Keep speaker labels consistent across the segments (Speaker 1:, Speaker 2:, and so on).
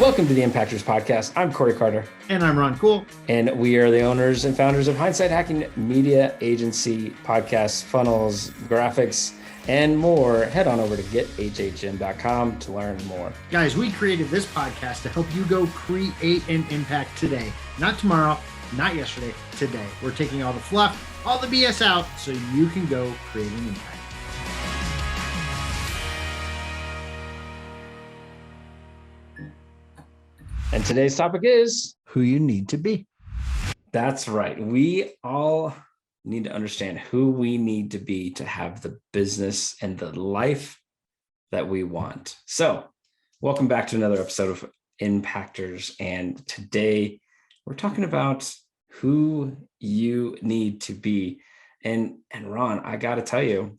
Speaker 1: Welcome to the Impactors Podcast. I'm Corey Carter.
Speaker 2: And I'm Ron Cool.
Speaker 1: And we are the owners and founders of Hindsight HacKing Media, agency, podcasts, funnels, graphics, and more. Head on over to gethhm.com to learn more.
Speaker 2: Guys, we created this podcast to help you go create an impact today. Not tomorrow, not yesterday, today. We're taking all the fluff, all the BS out so you can go create an impact.
Speaker 1: And today's topic is
Speaker 2: who you need to be.
Speaker 1: That's right. We all need to understand who we need to be to have the business and the life that we want. So welcome back to another episode of Impactors. And today we're talking about who you need to be. And Ron, I got to tell you,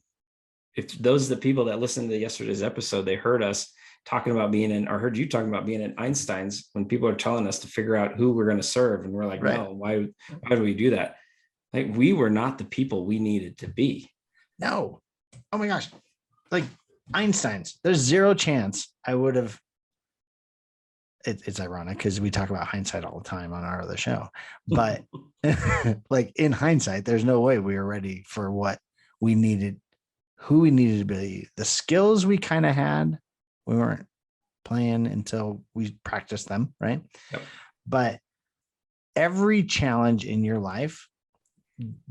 Speaker 1: if those are the people that listened to yesterday's episode, they heard us talking about being in, or heard you talking about being in Einstein's, when people are telling us to figure out who we're going to serve. And we're like, right. No, why do we do that? Like, we were not the people we needed to be.
Speaker 2: No. Oh my gosh. Like Einstein's, there's zero chance I would have. It's ironic because we talk about hindsight all the time on our other show, but like in hindsight, there's no way we were ready for what we needed, who we needed to be. The skills we kind of had, we weren't playing until we practiced them, right?
Speaker 1: Yep.
Speaker 2: But every challenge in your life,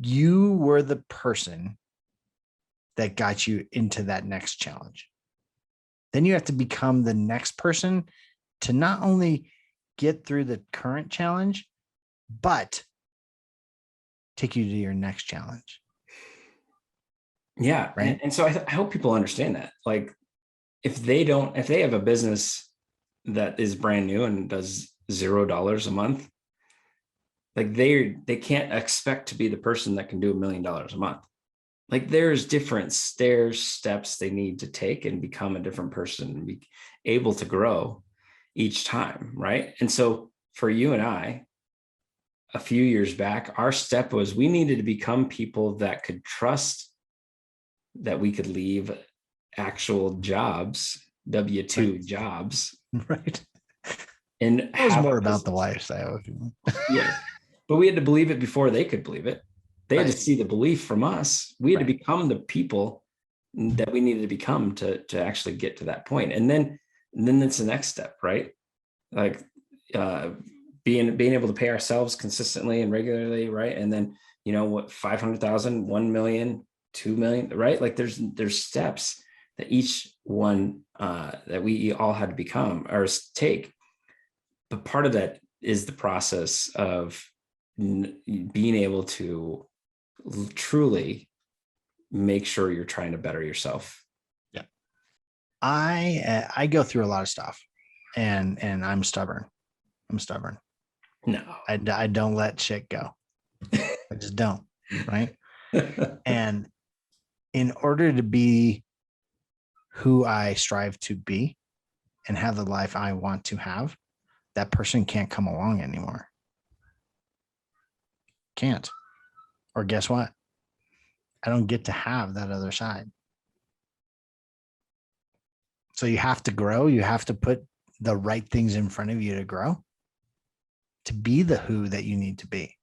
Speaker 2: you were the person that got you into that next challenge. Then you have to become the next person to not only get through the current challenge, but take you to your next challenge.
Speaker 1: Yeah.
Speaker 2: Right.
Speaker 1: And so I hope people understand that. Like, if they have a business that is brand new and does $0 a month, like they can't expect to be the person that can do $1 million a month. Like, there's steps they need to take and become a different person and be able to grow each time. Right. And so for you and I, a few years back, our step was we needed to become people that could trust that we could leave actual jobs, W-2
Speaker 2: right.
Speaker 1: jobs.
Speaker 2: Right.
Speaker 1: And
Speaker 2: it was more about the lifestyle.
Speaker 1: Yeah. But we had to believe it before they could believe it. They had
Speaker 2: right.
Speaker 1: to see the belief from us. We had to become the people that we needed to become to actually get to that point. And then that's the next step, right? Like being able to pay ourselves consistently and regularly, right? And then, what, 500,000, 1 million, 2 million, right? Like there's steps that each one that we all had to become or take. But part of that is the process of being able to truly make sure you're trying to better yourself.
Speaker 2: Yeah. I go through a lot of stuff and I'm stubborn.
Speaker 1: No,
Speaker 2: I don't let shit go. I just don't. Right. And in order to be who I strive to be and have the life I want to have, that person can't come along anymore. Can't. Or guess what? I don't get to have that other side. So you have to grow. You have to put the right things in front of you to grow, to be the who that you need to be.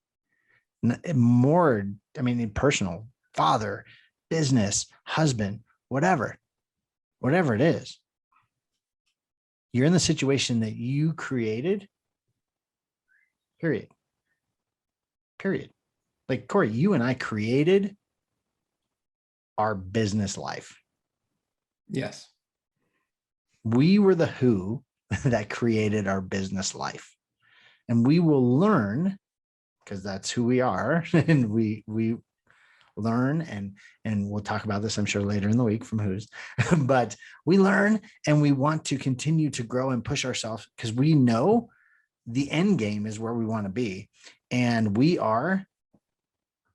Speaker 2: More, in personal, father, business, husband, whatever it is, you're in the situation that you created, period. Like, Corey, you and I created our business life.
Speaker 1: Yes.
Speaker 2: We were the who that created our business life. And we will learn, because that's who we are, and we learn, and we'll talk about this, I'm sure, later in the week from who's, but we learn and we want to continue to grow and push ourselves because we know the end game is where we want to be. And we are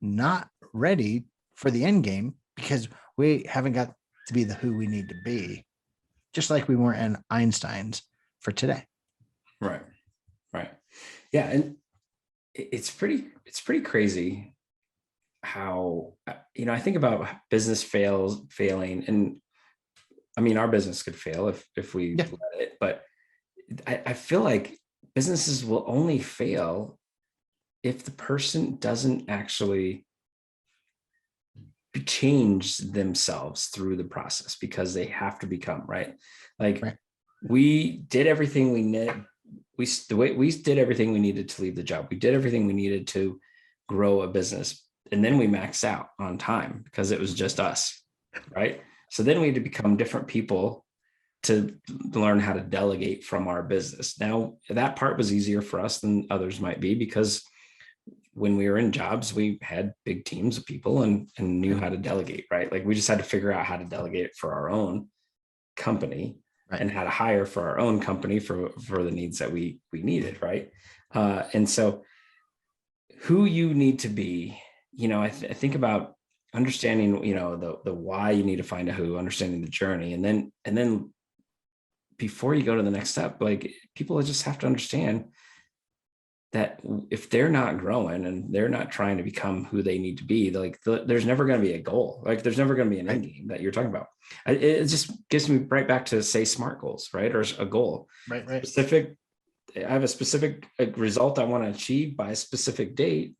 Speaker 2: not ready for the end game because we haven't got to be the who we need to be, just like we weren't in Einstein's for today.
Speaker 1: Right. Yeah. And it's pretty crazy how, I think about business failing, and our business could fail if we let it, but I feel like businesses will only fail if the person doesn't actually change themselves through the process, because they have to become, right. Like
Speaker 2: Right.
Speaker 1: we did everything we need. We did everything we needed to leave the job. We did everything we needed to grow a business. And then we maxed out on time because it was just us. Right. So then we had to become different people to learn how to delegate from our business. Now, that part was easier for us than others might be, because when we were in jobs, we had big teams of people and knew how to delegate, right? Like we just had to figure out how to delegate it for our own company,
Speaker 2: Right.
Speaker 1: and how to hire for our own company for the needs that we needed, right? And so who you need to be, I think about understanding, the why. You need to find a who, understanding the journey, and then before you go to the next step, like people just have to understand that if they're not growing and they're not trying to become who they need to be, like there's never going to be a goal. Like there's never going to be an
Speaker 2: Right.
Speaker 1: end game that you're talking about. It just gets me right back to, say, SMART goals, right? Or a goal
Speaker 2: Right. Right.
Speaker 1: specific. I have a specific result I want to achieve by a specific date.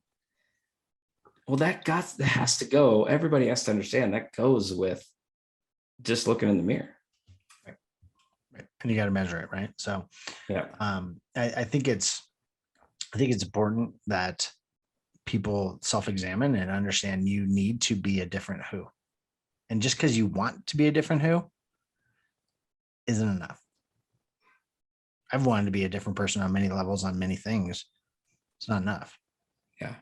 Speaker 1: Well, that has to go. Everybody has to understand that goes with just looking in the mirror.
Speaker 2: Right. Right. And you got to measure it, right? So
Speaker 1: Yeah.
Speaker 2: I think it's important that people self-examine and understand you need to be a different who. And just because you want to be a different who isn't enough. I've wanted to be a different person on many levels, on many things. It's not enough.
Speaker 1: Yeah.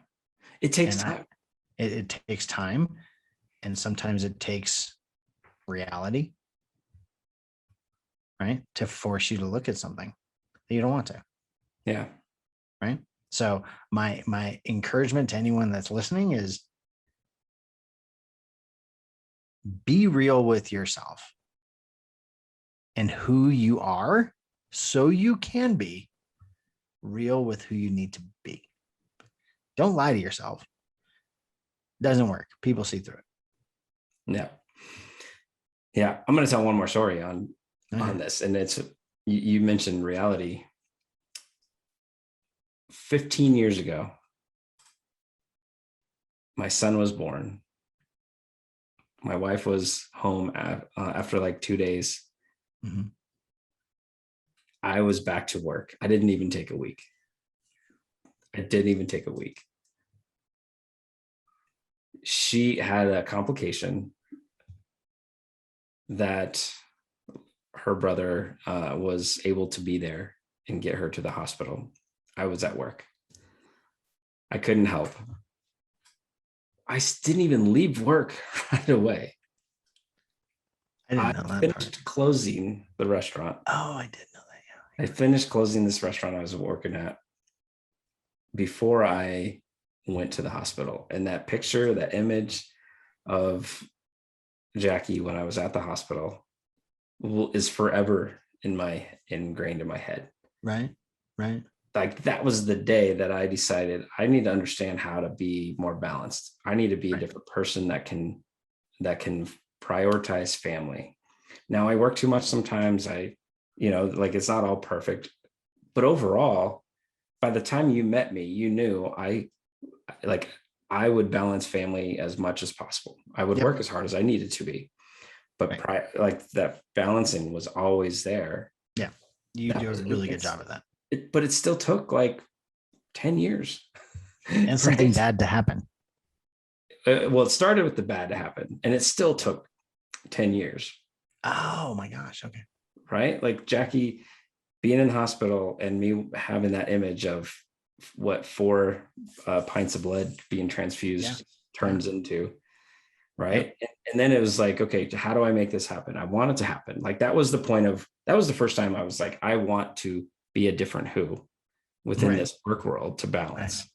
Speaker 1: It takes
Speaker 2: And
Speaker 1: time.
Speaker 2: it takes time. And sometimes it takes reality, right? To force you to look at something that you don't want to.
Speaker 1: Yeah.
Speaker 2: Right. So my encouragement to anyone that's listening is be real with yourself and who you are, so you can be real with who you need to be. Don't lie to yourself. It doesn't work. People see through it.
Speaker 1: Yeah. Yeah. I'm going to tell one more story on
Speaker 2: Yeah.
Speaker 1: this. And it's, you mentioned reality. 15 years ago, my son was born. My wife was home after like 2 days.
Speaker 2: Mm-hmm.
Speaker 1: I was back to work. I didn't even take a week. She had a complication that her brother was able to be there and get her to the hospital. I was at work. I couldn't help. I didn't even leave work right away.
Speaker 2: I
Speaker 1: I
Speaker 2: didn't know that part.
Speaker 1: finished closing the restaurant.
Speaker 2: Oh, I did know that.
Speaker 1: I finished closing this restaurant I was working at before I went to the hospital. And that picture, that image of Jackie when I was at the hospital is forever ingrained in my head.
Speaker 2: Right. Right.
Speaker 1: Like that was the day that I decided I need to understand how to be more balanced. I need to be a
Speaker 2: Right.
Speaker 1: different person that can prioritize family. Now I work too much sometimes. Like it's not all perfect, but overall, by the time you met me, you knew I would balance family as much as possible. I would
Speaker 2: Yep.
Speaker 1: work as hard as I needed to be, but
Speaker 2: Right.
Speaker 1: like that balancing was always there.
Speaker 2: Yeah. You
Speaker 1: That
Speaker 2: do a
Speaker 1: was
Speaker 2: really good job of that.
Speaker 1: but it still took like 10 years.
Speaker 2: And something
Speaker 1: Right?
Speaker 2: bad to happen.
Speaker 1: Well, it started with the bad to happen, and it still took 10 years.
Speaker 2: Oh my gosh. Okay.
Speaker 1: Right? Like Jackie being in the hospital and me having that image of what 4 pints of blood being transfused turns into. Right. Yep. And then it was like, okay, how do I make this happen? I want it to happen. Like that was the first time I was like, I want to be a different who within this work world to balance.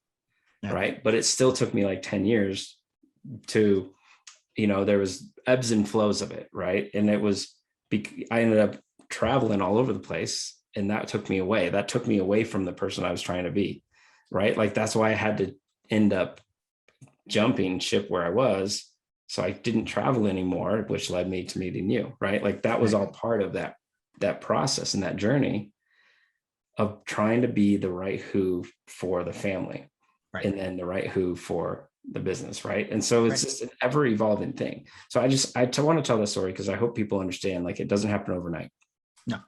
Speaker 1: Right. But it still took me like 10 years to, there was ebbs and flows of it. Right. And I ended up traveling all over the place, and that took me away from the person I was trying to be. Right. Like that's why I had to end up jumping ship where I was. So I didn't travel anymore, which led me to meeting you. Right. Like that was all part of that process and that journey. of trying to be the right who for the family,
Speaker 2: Right.
Speaker 1: and then the right who for the business, right? And so it's
Speaker 2: Right.
Speaker 1: just an ever evolving thing. So I want to tell this story because I hope people understand, like, it doesn't happen overnight.
Speaker 2: No.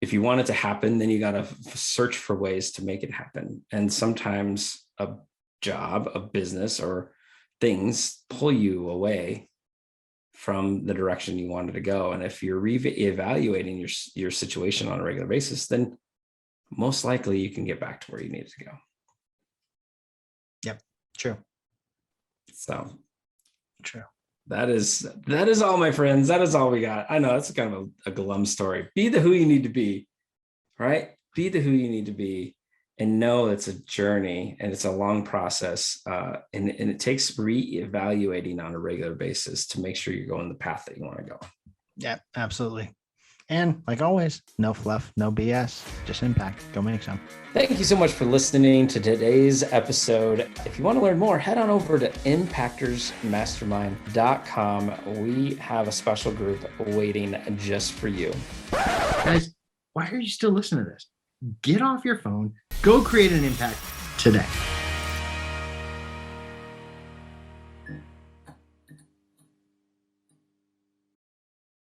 Speaker 1: If you want it to happen, then you got to search for ways to make it happen. And sometimes a job, a business, or things pull you away from the direction you wanted to go. And if you're evaluating your situation on a regular basis, then most likely you can get back to where you need to go.
Speaker 2: Yep. True.
Speaker 1: So
Speaker 2: True.
Speaker 1: that is all, my friends. That is all we got. I know it's kind of a glum story. Be the who you need to be, right? Be the who you need to be, and know it's a journey and it's a long process. And it takes reevaluating on a regular basis to make sure you're going the path that you want to go.
Speaker 2: Yeah, absolutely. And like always, no fluff, no BS, just impact. Go make some.
Speaker 1: Thank you so much for listening to today's episode. If you want to learn more, head on over to impactorsmastermind.com. We have a special group waiting just for you.
Speaker 2: Guys, why are you still listening to this? Get off your phone, go create an impact today.